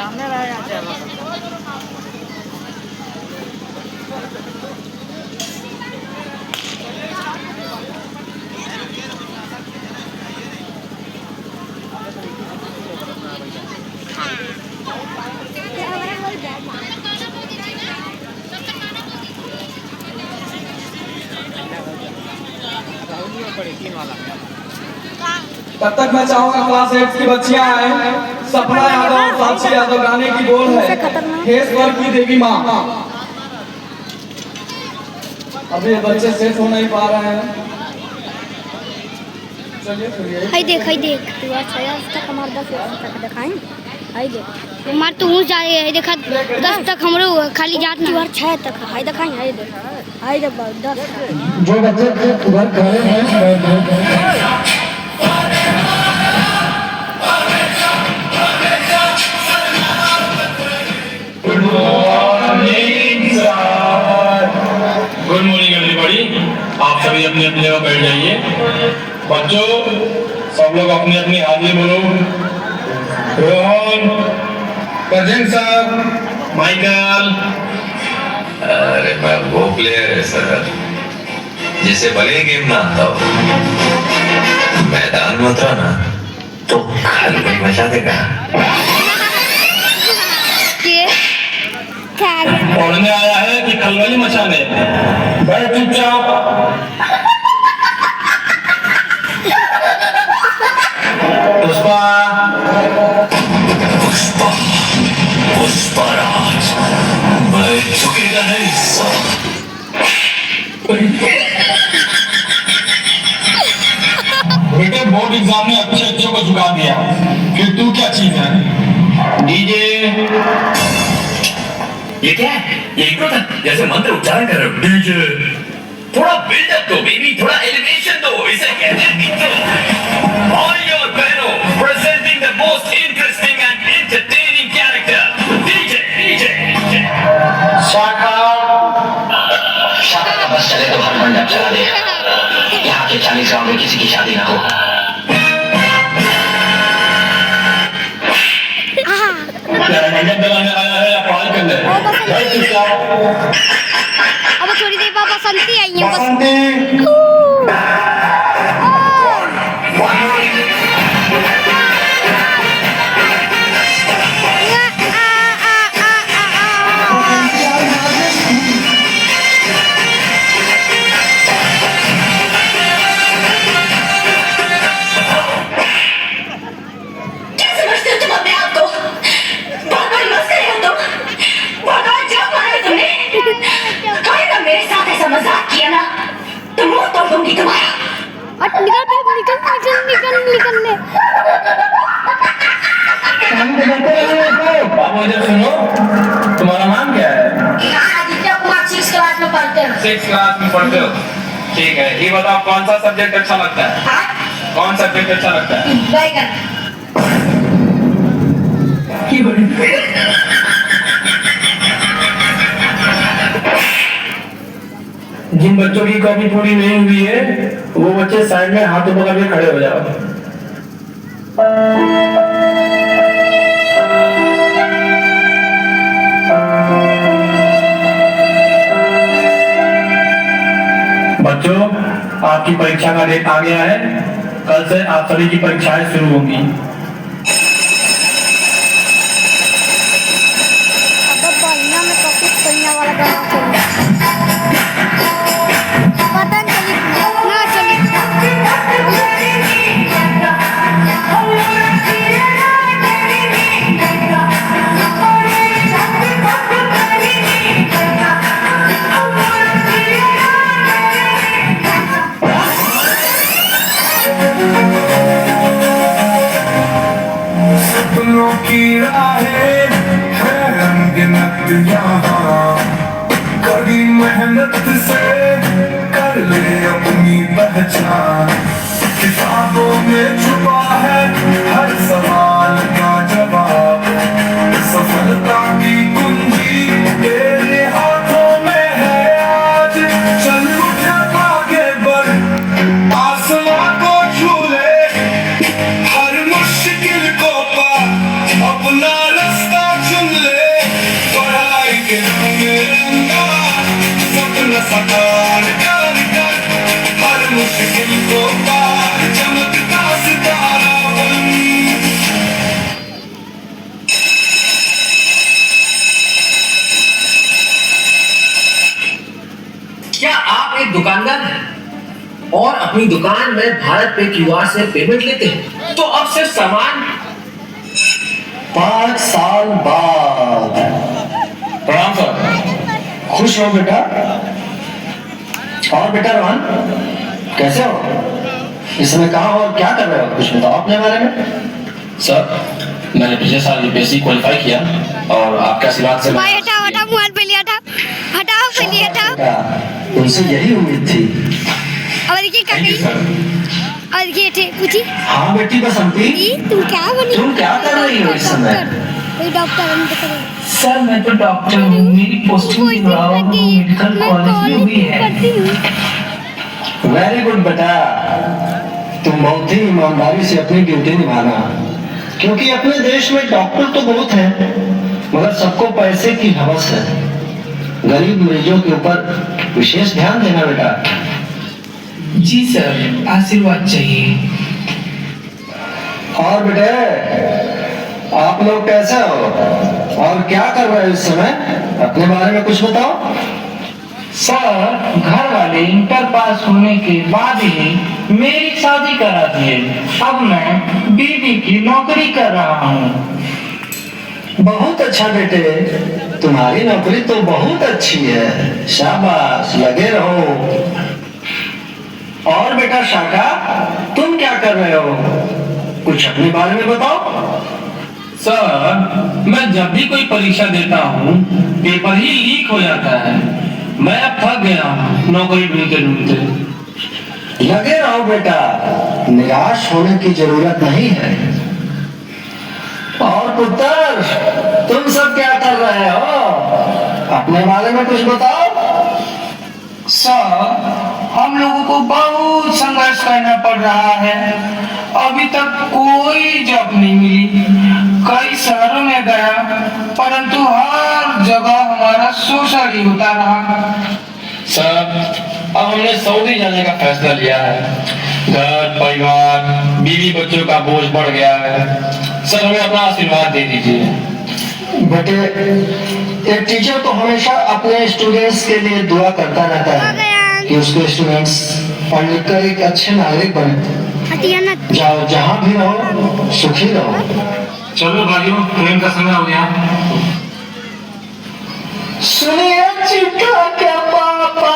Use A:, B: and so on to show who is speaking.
A: सामने रहेगा चलो।
B: तब तक मैं चाहूंगा क्लास 8 की बच्चियां आए। सपना यादव और साक्षी यादव गाने की बोल है हेश्वर की देवी माँ। अभी ये बच्चे सेट हो नहीं पा रहे हैं। चलिए
C: हाय देख तू अच्छा तक हमारे 10 तक दिखाएं। हाय देख हमार तो ऊंच जा है देखा 10 तक हमरो खाली जात ना 6 तक हाय दिखाएं। हाय देख 10
B: जो बच्चे उधर खड़े हैं
D: गुड मॉर्निंग एवरीबॉडी। आप सभी अपनी अपनी जगह बैठ जाइए। बच्चों सब लोग अपनी अपनी हाजिरी बोलो। रोहन, प्रजेंट साहब, माइकल।
E: अरे मैं वो प्लेयर है सर जिसे भले गेम ना आता हो, मैदान में उतरा ना तो खलबली मचा देगा।
D: पढ़ने आया है कि खलबली मचाने? बैठ चुपचाप। पुष्पा
E: पुष्पा पुष्पराज, मैं झुकेगा नहीं सर।
D: बेटे बोर्ड एग्जाम में अच्छे अच्छों को झुका दिया, फिर तू क्या चीज है? डीजे
E: ये क्या है? ये इको था जैसे मंत्र उच्चारण कर रहे हो। डीजे थोड़ा बिल्डअप दो बेबी, थोड़ा एलिवेशन दो। इसे कहते हैं इंट्रो। ऑल योर बहनों presenting the most interesting and entertaining character DJ
D: शाखा।
E: शाखा का बस चले तो हर मंडप चला दे। यहाँ के 40 गांव में किसी की शादी ना हो।
D: मंडप बनाने आया है या पढ़ाई करने?
C: अब थोड़ी देर बाद बसंती आई है।
D: बसंती
C: निकलने
D: बाबू इधर सुनो, तुम्हारा नाम क्या है?
F: आदित्य कुमार 6 क्लास में पढ़ते हैं।
D: 6 क्लास में पढ़ते हो? ठीक है, ये बताओ कौन सा सब्जेक्ट अच्छा लगता है?
F: हाँ?
D: कौन सब्जेक्ट अच्छा लगता है?
F: बैगन।
D: जिन बच्चों की कॉपी पूरी नहीं हुई है वो बच्चे साइड में हाथ पकड़ के खड़े हो जाओ। बच्चों आपकी परीक्षा का डेट आ गया है। कल से आप सभी की परीक्षाएं शुरू होंगी।
G: कड़ी मेहनत से कर ले अपनी पहचान। किताबों में छुपा है हर सवाल का जवाब। सफलता की कुंजी तेरे हाथों में है आज। चल उठ आगे बढ़, आसमां को छू ले, हर मुश्किल को पार, अपना रास्ता
E: समय भारत पे क्यूआर से पेमेंट लेते हैं, तो अब सिर्फ सामान
A: 5 साल बाद।
D: प्रणाम सर।
A: खुश हो बेटा? और बेटा रोहन, कैसे हो? इस समय कहाँ हो और क्या कर रहे हो? कुछ बताओ अपने बारे में।
D: सर, मैंने पिछले साल यूपीएससी क्वालिफाई किया और आपके आशीर्वाद से
C: भाई हटाओ हटाओ, मोबाइल पे लिया था, हटाओ पे लिया था।
A: बेटा, तुमसे यही उम्मीद थी।
C: और देखिए क्या गई, और देखिए थे पूछी।
A: हाँ बेटी बसंती,
C: तुम क्या बनी?
A: तुम क्या कर रही हो इस समय?
C: कोई डॉक्टर हम तो
H: सर मैं तो डॉक्टर हूँ, मेरी पोस्टिंग मेडिकल कॉलेज में हुई है।
A: वेरी गुड बेटा, तुम बहुत ही ईमानदारी से अपनी ड्यूटी निभाना, क्योंकि अपने देश में डॉक्टर तो बहुत हैं, मगर सबको पैसे की हवस है। गरीब मरीजों के ऊपर विशेष ध्यान देना बेटा।
H: जी सर, आशीर्वाद चाहिए।
A: और बेटे, आप लोग कैसे हो और क्या कर रहे हो इस समय? अपने बारे में कुछ बताओ।
H: सर घर वाले इंटर पास होने के बाद ही मेरी शादी करा दिए। अब मैं बीवी की नौकरी कर रहा हूँ।
A: बहुत अच्छा बेटे, तुम्हारी नौकरी तो बहुत अच्छी है, शाबाश, लगे रहो। और बेटा शाका, तुम क्या कर रहे हो? कुछ अपने बारे में बताओ।
D: सर, मैं जब भी कोई परीक्षा देता हूँ पेपर ही लीक हो जाता है। मैं अब थक गया हूँ नौकरी ढूंढते ढूंढते।
A: लगे रहो बेटा, निराश होने की जरूरत नहीं है। और पुत्र, तुम सब क्या कर रहे हो? अपने बारे में कुछ बताओ।
H: सर हम लोगों को बहुत संघर्ष करना पड़ रहा है, अभी तक कोई जॉब नहीं मिली। कई शहरों में गया, परंतु हर जगह हमारा शोषण ही होता रहा।
D: सर, अब हमने सऊदी जाने का फैसला लिया है। घर परिवार बीवी बच्चों का बोझ बढ़ गया है। सर, हमें अपना आशीर्वाद दे दीजिए।
A: बेटे, एक टीचर तो हमेशा अपने स्टूडेंट्स के लिए दुआ करता रहता है कि उसके स्टूडेंट्स पढ़ लिख कर एक अच्छे नागरिक बने। जाओ, जहाँ भी रहो सुखी रहो।
D: चलो भाइयों, ट्रेन का समय हो गया।
A: सुनिए चिट्ठा क्या पापा,